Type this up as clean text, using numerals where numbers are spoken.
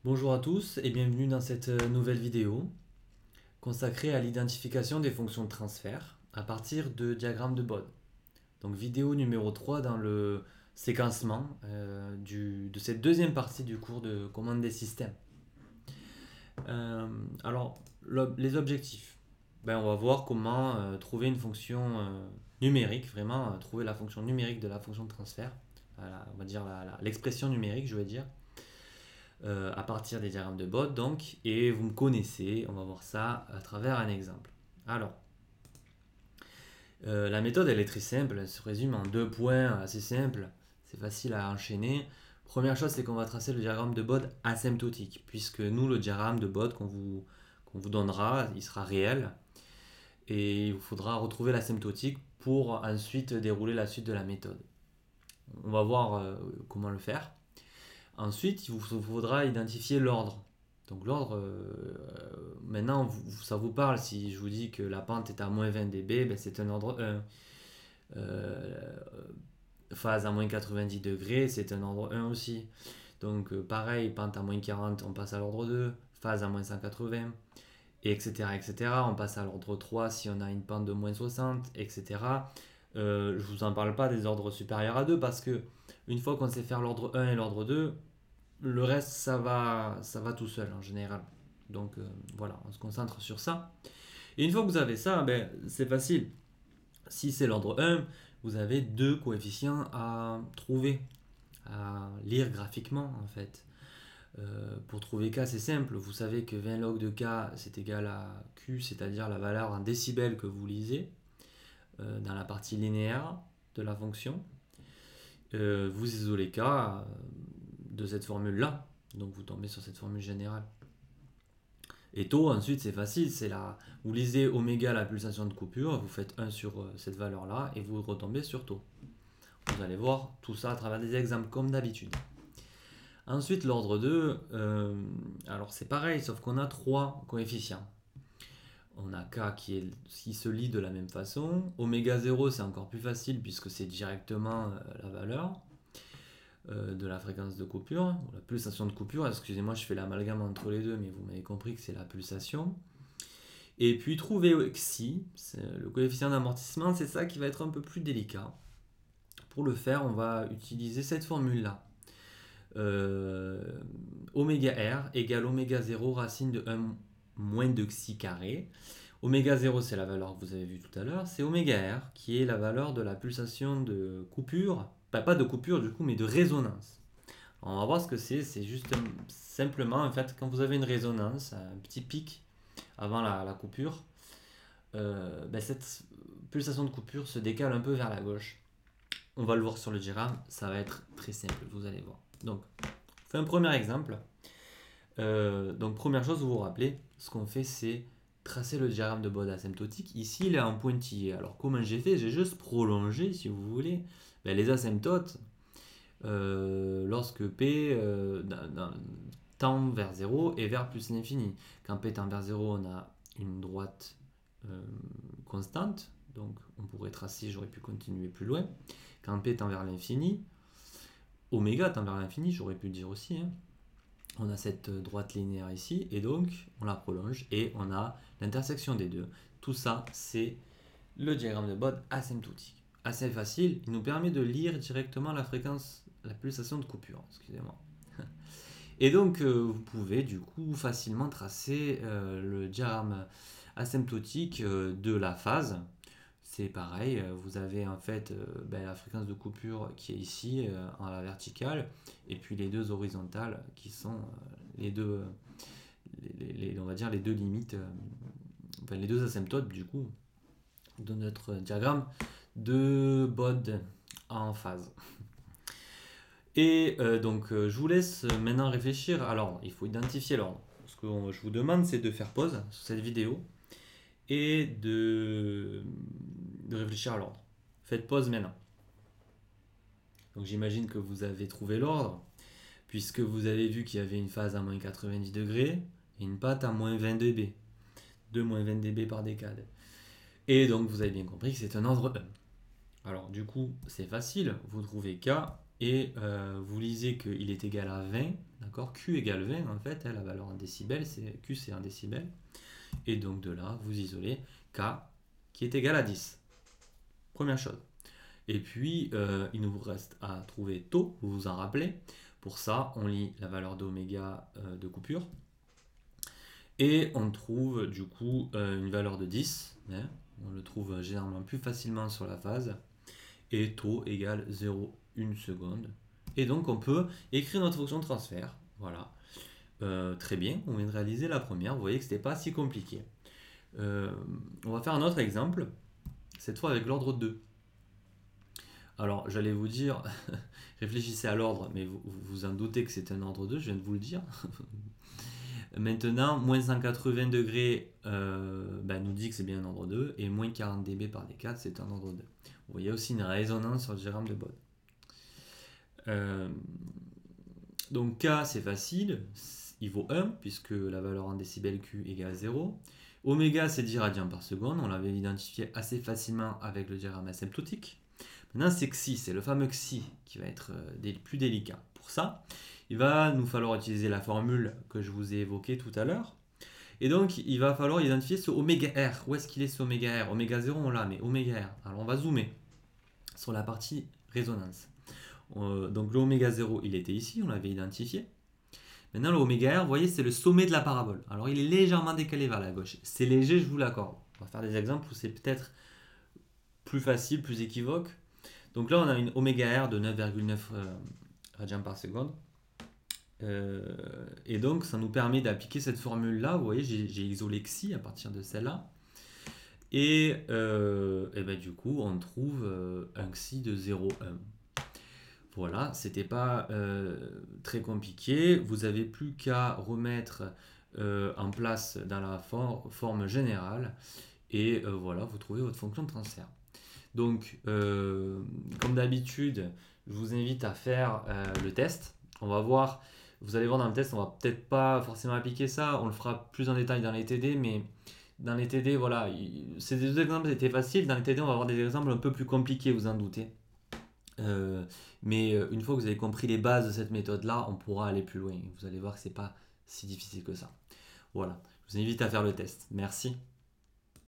Bonjour à tous et bienvenue dans cette nouvelle vidéo consacrée à l'identification des fonctions de transfert à partir de diagrammes de Bode. Donc vidéo numéro 3 dans le séquencement de cette deuxième partie du cours de commande des systèmes. Les objectifs. On va voir comment trouver une fonction numérique, vraiment trouver la fonction numérique de la fonction de transfert. Voilà, on va dire l'expression numérique, je vais dire. À partir des diagrammes de Bode donc, et vous me connaissez, on va voir ça à travers un exemple. Alors, la méthode elle est très simple, elle se résume en deux points assez simples, c'est facile à enchaîner. Première chose, c'est qu'on va tracer le diagramme de Bode asymptotique, puisque nous, le diagramme de Bode qu'on vous donnera, il sera réel, et il vous faudra retrouver l'asymptotique pour ensuite dérouler la suite de la méthode. On va voir comment le faire. Ensuite, il vous faudra identifier l'ordre. Donc l'ordre, maintenant, ça vous parle si je vous dis que la pente est à moins 20 dB, c'est un ordre 1. Phase à moins 90 degrés, c'est un ordre 1 aussi. Donc pareil, pente à moins 40, on passe à l'ordre 2. Phase à moins 180, etc. etc. On passe à l'ordre 3 si on a une pente de moins 60, etc. Je ne vous en parle pas des ordres supérieurs à 2 parce que une fois qu'on sait faire l'ordre 1 et l'ordre 2, le reste, ça va tout seul en général. Donc voilà, on se concentre sur ça. Et une fois que vous avez ça, c'est facile. Si c'est l'ordre 1, vous avez deux coefficients à trouver, à lire graphiquement en fait. Pour trouver K, c'est simple. Vous savez que 20 log de K, c'est égal à Q, c'est-à-dire la valeur en décibels que vous lisez dans la partie linéaire de la fonction. Vous isolez K de cette formule-là. Donc vous tombez sur cette formule générale. Et taux, ensuite, c'est facile. Vous lisez oméga, la pulsation de coupure, vous faites 1 sur cette valeur-là et vous retombez sur taux. Vous allez voir tout ça à travers des exemples comme d'habitude. Ensuite, l'ordre 2, alors c'est pareil, sauf qu'on a trois coefficients. On a K qui se lit de la même façon. Oméga 0, c'est encore plus facile puisque c'est directement la valeur de la fréquence de coupure, la pulsation de coupure. Excusez-moi, je fais l'amalgame entre les deux, mais vous m'avez compris que c'est la pulsation. Et puis trouver xi, le coefficient d'amortissement, c'est ça qui va être un peu plus délicat. Pour le faire, on va utiliser cette formule-là. Oméga r égale oméga 0 racine de 1 moins de xi carré. Oméga 0, c'est la valeur que vous avez vue tout à l'heure. C'est oméga r qui est la valeur de la pulsation de coupure, pas de coupure du coup, mais de résonance. Alors, on va voir ce que c'est. C'est juste simplement, en fait, quand vous avez une résonance, un petit pic avant la coupure, cette pulsation de coupure se décale un peu vers la gauche. On va le voir sur le diagramme, ça va être très simple, vous allez voir. Donc, on fait un premier exemple. Donc, première chose, vous vous rappelez, ce qu'on fait, c'est tracer le diagramme de Bode asymptotique. Ici, il est en pointillé. Alors, comment j'ai fait? J'ai juste prolongé, si vous voulez, les asymptotes lorsque P tend vers 0 et vers plus l'infini. Quand P tend vers 0, on a une droite constante, donc on pourrait tracer, j'aurais pu continuer plus loin. Quand P tend vers l'infini, oméga tend vers l'infini, j'aurais pu le dire aussi, on a cette droite linéaire ici, et donc on la prolonge, et on a l'intersection des deux. Tout ça, c'est le diagramme de Bode asymptotique. Assez facile, il nous permet de lire directement la fréquence, la pulsation de coupure, excusez-moi. Et donc, vous pouvez du coup facilement tracer le diagramme asymptotique de la phase. C'est pareil, vous avez en fait la fréquence de coupure qui est ici en la verticale, et puis les deux horizontales qui sont les deux, on va dire les deux limites, les deux asymptotes du coup de notre diagramme de Bode en phase. Et donc je vous laisse maintenant réfléchir. Alors il faut identifier l'ordre. Ce que je vous demande, c'est de faire pause sur cette vidéo et de réfléchir à l'ordre. Faites pause maintenant. Donc j'imagine que vous avez trouvé l'ordre, puisque vous avez vu qu'il y avait une phase à moins 90 degrés et une pente à moins 20 dB. 2 moins 20 dB par décade. Et donc vous avez bien compris que c'est un ordre 1. Alors du coup, c'est facile, vous trouvez K, et vous lisez qu'il est égal à 20, d'accord? Q égale 20 en fait, la valeur en décibels, Q c'est en décibels, et donc de là vous isolez K qui est égal à 10. Première chose. Et puis il nous reste à trouver taux, vous vous en rappelez. Pour ça, on lit la valeur d'oméga de coupure, et on trouve du coup une valeur de 10, hein. On le trouve généralement plus facilement sur la phase, et taux égale 0,1 seconde. Et donc on peut écrire notre fonction de transfert. Voilà. Très bien, on vient de réaliser la première, vous voyez que ce n'était pas si compliqué. On va faire un autre exemple, cette fois avec l'ordre 2. Alors j'allais vous dire, réfléchissez à l'ordre, mais vous vous en doutez que c'est un ordre 2, je viens de vous le dire. Maintenant, moins 180 degrés nous dit que c'est bien un ordre 2, et moins 40 dB par D4, c'est un ordre 2. Vous voyez aussi une résonance sur le diagramme de Bode. Donc K, c'est facile, il vaut 1, puisque la valeur en décibels Q égale 0. Oméga, c'est 10 radians par seconde, on l'avait identifié assez facilement avec le diagramme asymptotique. Maintenant, c'est Xi, c'est le fameux Xi qui va être plus délicat. Pour ça, il va nous falloir utiliser la formule que je vous ai évoquée tout à l'heure. Et donc, il va falloir identifier ce oméga R. Où est-ce qu'il est ce oméga R? Oméga 0, on l'a, mais oméga R. Alors, on va zoomer sur la partie résonance. Donc, le oméga 0, il était ici, on l'avait identifié. Maintenant, le oméga R, vous voyez, c'est le sommet de la parabole. Alors, il est légèrement décalé vers la gauche. C'est léger, je vous l'accorde. On va faire des exemples où c'est peut-être plus facile, plus équivoque. Donc là, on a une oméga R de 9,9 radians par seconde. Et donc, ça nous permet d'appliquer cette formule-là. Vous voyez, j'ai isolé Xi à partir de celle-là. Et du coup, on trouve un Xi de 0,1. Voilà, c'était pas très compliqué. Vous n'avez plus qu'à remettre en place dans la forme générale. Et voilà, vous trouvez votre fonction de transfert. Donc, comme d'habitude, je vous invite à faire le test. On va voir, vous allez voir dans le test, on va peut-être pas forcément appliquer ça, on le fera plus en détail dans les TD, mais dans les TD, voilà, ces deux exemples étaient faciles. Dans les TD, on va avoir des exemples un peu plus compliqués, vous en doutez. Mais une fois que vous avez compris les bases de cette méthode-là, on pourra aller plus loin. Vous allez voir que c'est pas si difficile que ça. Voilà, je vous invite à faire le test. Merci.